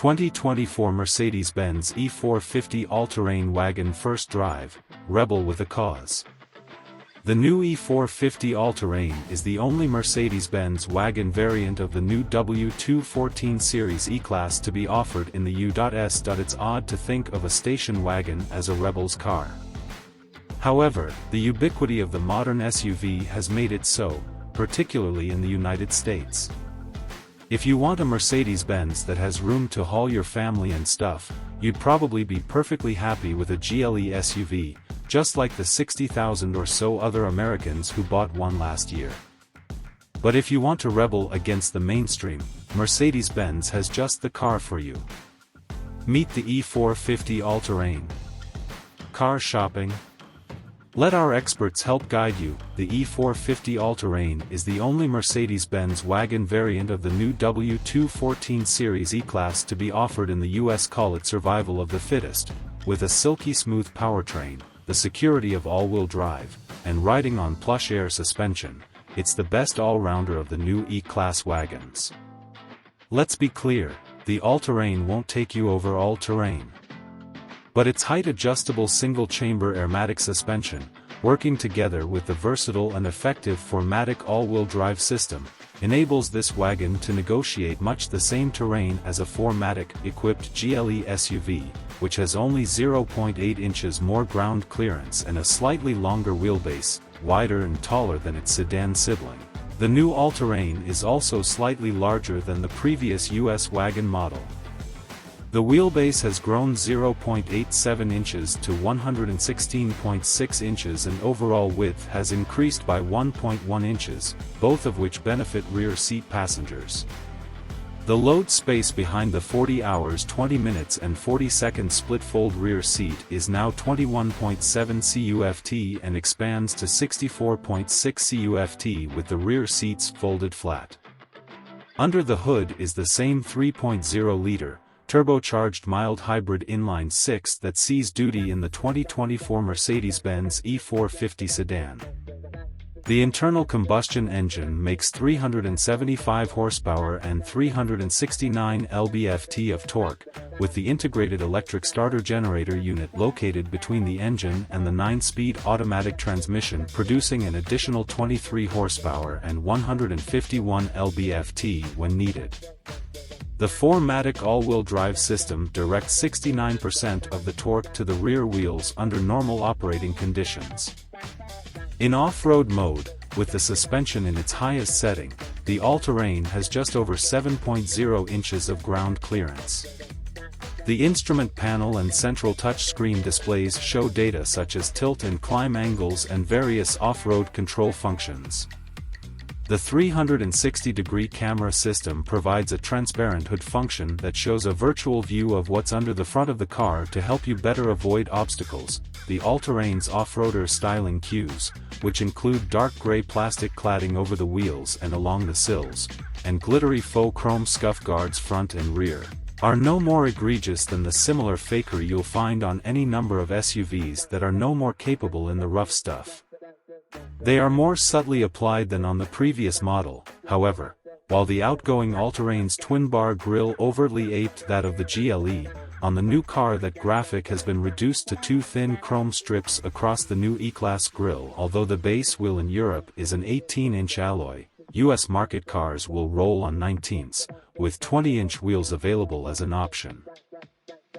2024 Mercedes-Benz E450 all-terrain wagon first drive, rebel with a cause. The new E450 all-terrain is the only Mercedes-Benz wagon variant of the new W214 Series E-Class to be offered in the U.S. It's odd to think of a station wagon as a rebel's car. However, the ubiquity of the modern SUV has made it so, particularly in the United States. If you want a Mercedes-Benz that has room to haul your family and stuff, you'd probably be perfectly happy with a GLE SUV, just like the 60,000 or so other Americans who bought one last year. But if you want to rebel against the mainstream, Mercedes-Benz has just the car for you. Meet the E450 all-terrain. Car shopping? Let our experts help guide you. The E450 all-terrain is the only Mercedes-Benz wagon variant of the new W214 Series E-Class to be offered in the US. Call it survival of the fittest, with a silky smooth powertrain, the security of all-wheel drive, and riding on plush air suspension. It's the best all-rounder of the new E-Class wagons. Let's be clear, the all-terrain won't take you over all-terrain. But its height-adjustable single-chamber airmatic suspension, working together with the versatile and effective 4MATIC all-wheel drive system, enables this wagon to negotiate much the same terrain as a 4MATIC-equipped GLE SUV, which has only 0.8 inches more ground clearance and a slightly longer wheelbase, wider and taller than its sedan sibling. The new all-terrain is also slightly larger than the previous US wagon model. The wheelbase has grown 0.87 inches to 116.6 inches and overall width has increased by 1.1 inches, both of which benefit rear seat passengers. The load space behind the 40 hours 20 minutes and 40-second split-fold rear seat is now 21.7 CUFT and expands to 64.6 CUFT with the rear seats folded flat. Under the hood is the same 3.0-liter, turbocharged mild hybrid inline-six that sees duty in the 2024 Mercedes-Benz E450 sedan. The internal combustion engine makes 375 horsepower and 369 lb-ft of torque, with the integrated electric starter generator unit located between the engine and the 9-speed automatic transmission producing an additional 23 horsepower and 151 lb-ft when needed. The 4MATIC all-wheel drive system directs 69% of the torque to the rear wheels under normal operating conditions. In off-road mode, with the suspension in its highest setting, the all-terrain has just over 7.0 inches of ground clearance. The instrument panel and central touchscreen displays show data such as tilt and climb angles and various off-road control functions. The 360-degree camera system provides a transparent hood function that shows a virtual view of what's under the front of the car to help you better avoid obstacles. The all-terrain's off-roader styling cues, which include dark gray plastic cladding over the wheels and along the sills, and glittery faux chrome scuff guards front and rear, are no more egregious than the similar fakery you'll find on any number of SUVs that are no more capable in the rough stuff. They are more subtly applied than on the previous model, however. While the outgoing all-terrain's twin-bar grille overtly aped that of the GLE, on the new car that graphic has been reduced to two thin chrome strips across the new E-Class grille. Although the base wheel in Europe is an 18-inch alloy, US market cars will roll on 19s, with 20-inch wheels available as an option.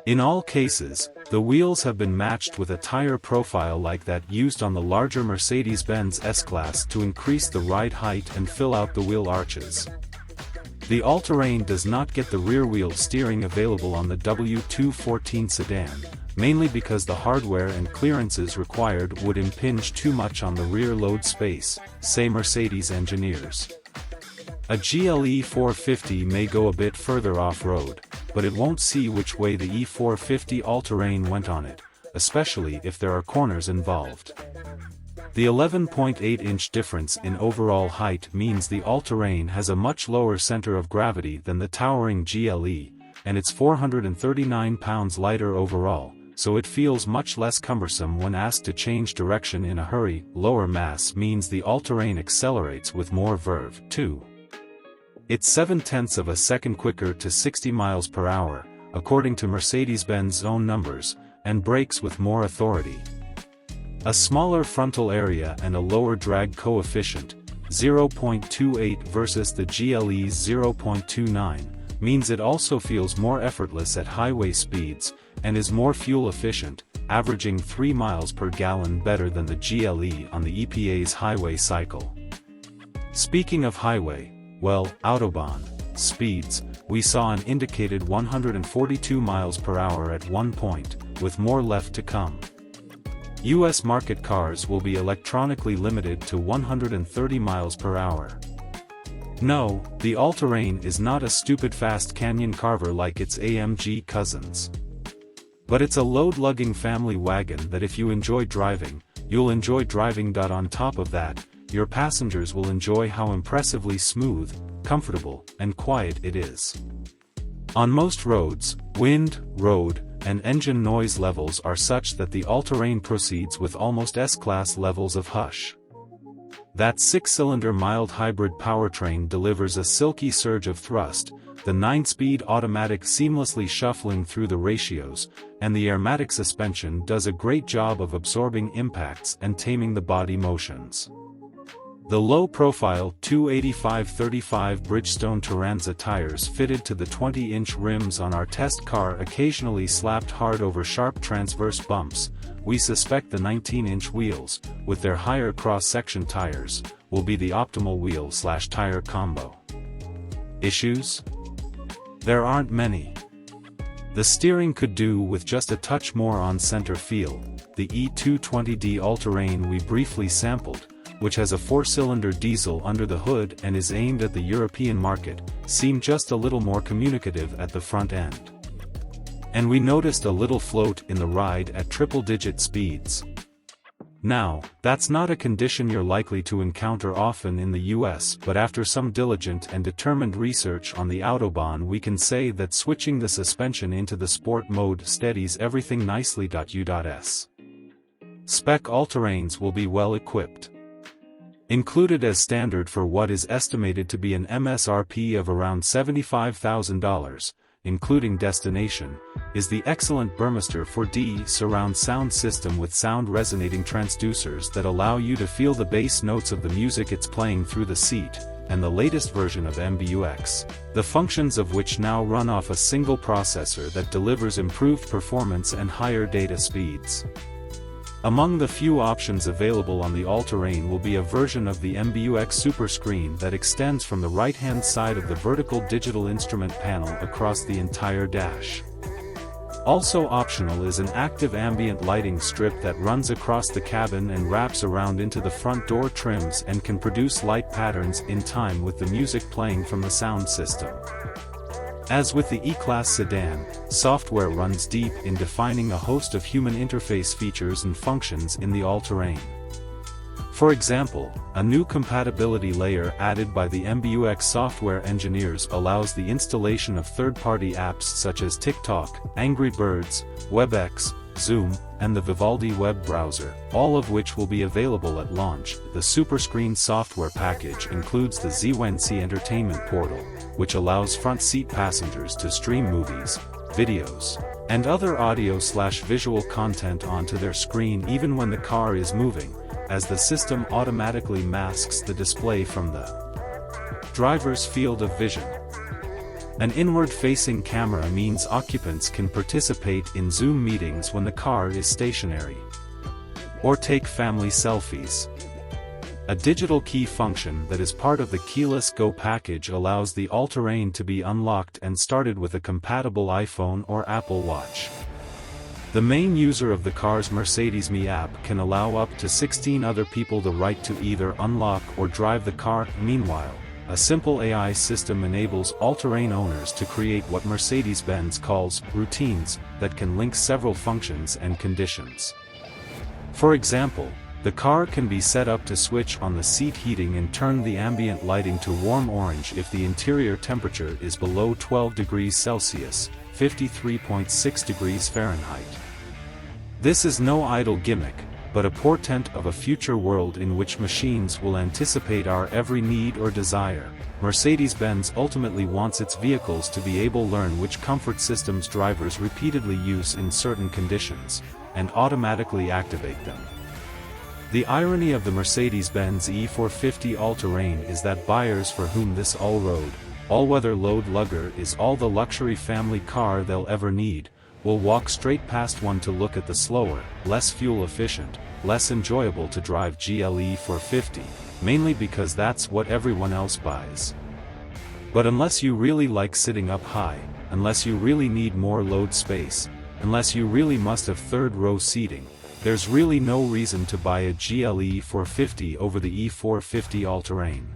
In all cases, the wheels have been matched with a tire profile like that used on the larger Mercedes-Benz S-Class to increase the ride height and fill out the wheel arches. The all-terrain does not get the rear-wheel steering available on the W214 sedan, mainly because the hardware and clearances required would impinge too much on the rear load space, say Mercedes engineers. A GLE 450 may go a bit further off-road, but it won't see which way the E450 all-terrain went on it, especially if there are corners involved. The 11.8-inch difference in overall height means the all-terrain has a much lower center of gravity than the towering GLE, and it's 439 pounds lighter overall, so it feels much less cumbersome when asked to change direction in a hurry. Lower mass means the all-terrain accelerates with more verve, too. It's 0.7 of a second quicker to 60 miles per hour, according to Mercedes-Benz's own numbers, and brakes with more authority. A smaller frontal area and a lower drag coefficient, 0.28 versus the GLE's 0.29, means it also feels more effortless at highway speeds, and is more fuel efficient, averaging 3 miles per gallon better than the GLE on the EPA's highway cycle. Speaking of highway, well, Autobahn speeds, we saw an indicated 142 miles per hour at one point, with more left to come. US market cars will be electronically limited to 130 miles per hour. No, the all-terrain is not a stupid fast canyon carver like its AMG cousins. But it's a load-lugging family wagon that if you enjoy driving, you'll enjoy driving. On top of that, your passengers will enjoy how impressively smooth, comfortable, and quiet it is. On most roads, wind, road, and engine noise levels are such that the all-terrain proceeds with almost S-Class levels of hush. That 6-cylinder mild hybrid powertrain delivers a silky surge of thrust, the 9-speed automatic seamlessly shuffling through the ratios, and the airmatic suspension does a great job of absorbing impacts and taming the body motions. The low-profile 285/35 Bridgestone Turanza tires fitted to the 20-inch rims on our test car occasionally slapped hard over sharp transverse bumps. We suspect the 19-inch wheels, with their higher cross-section tires, will be the optimal wheel/tire combo. Issues? There aren't many. The steering could do with just a touch more on-center feel. The E220D all-terrain we briefly sampled, which has a 4-cylinder diesel under the hood and is aimed at the European market, seemed just a little more communicative at the front end. And we noticed a little float in the ride at triple-digit speeds. Now, that's not a condition you're likely to encounter often in the US, but after some diligent and determined research on the Autobahn, we can say that switching the suspension into the sport mode steadies everything nicely. U.S. Spec all-terrains will be well equipped. Included as standard for what is estimated to be an MSRP of around $75,000, including destination, is the excellent Burmester 4D surround sound system with sound resonating transducers that allow you to feel the bass notes of the music it's playing through the seat, and the latest version of MBUX, the functions of which now run off a single processor that delivers improved performance and higher data speeds. Among the few options available on the all-terrain will be a version of the MBUX Superscreen that extends from the right-hand side of the vertical digital instrument panel across the entire dash. Also optional is an active ambient lighting strip that runs across the cabin and wraps around into the front door trims and can produce light patterns in time with the music playing from the sound system. As with the E-Class sedan, software runs deep in defining a host of human interface features and functions in the all-terrain. For example, a new compatibility layer added by the MBUX software engineers allows the installation of third-party apps such as TikTok, Angry Birds, WebEx, Zoom, and the Vivaldi web browser, all of which will be available at launch. The Superscreen software package includes the ZWNC Entertainment Portal, which allows front-seat passengers to stream movies, videos, and other audio/visual content onto their screen even when the car is moving, as the system automatically masks the display from the driver's field of vision. An inward-facing camera means occupants can participate in Zoom meetings when the car is stationary, or take family selfies. A digital key function that is part of the Keyless Go package allows the all-terrain to be unlocked and started with a compatible iPhone or Apple Watch. The main user of the car's Mercedes-Me app can allow up to 16 other people the right to either unlock or drive the car. Meanwhile, a simple AI system enables all-terrain owners to create what Mercedes-Benz calls routines that can link several functions and conditions. For example, the car can be set up to switch on the seat heating and turn the ambient lighting to warm orange if the interior temperature is below 12 degrees Celsius, 53.6 degrees Fahrenheit. This is no idle gimmick. but a portent of a future world in which machines will anticipate our every need or desire. Mercedes-Benz ultimately wants its vehicles to be able to learn which comfort systems drivers repeatedly use in certain conditions, and automatically activate them. The irony of the Mercedes-Benz E450 all-terrain is that buyers for whom this all-road, all-weather load lugger is all the luxury family car they'll ever need, will walk straight past one to look at the slower, less fuel-efficient, less enjoyable to drive GLE 450, mainly because that's what everyone else buys. But unless you really like sitting up high, unless you really need more load space, unless you really must have third-row seating, there's really no reason to buy a GLE 450 over the E450 all-terrain.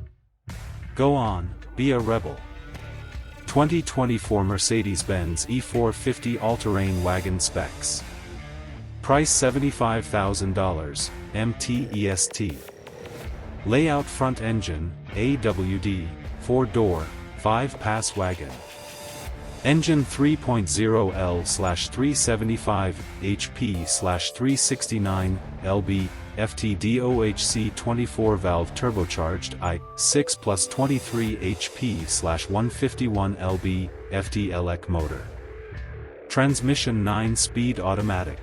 Go on, be a rebel. 2024 Mercedes-Benz E450 all-terrain wagon specs. Price $75,000, MT-EST. Layout: front engine, AWD, 4-door, 5-pass wagon. Engine 3.0L/375 HP/369 lb, FTDOHC 24-valve turbocharged I6 plus 23 HP/151 lb, FT-ELEC motor. Transmission 9-speed automatic.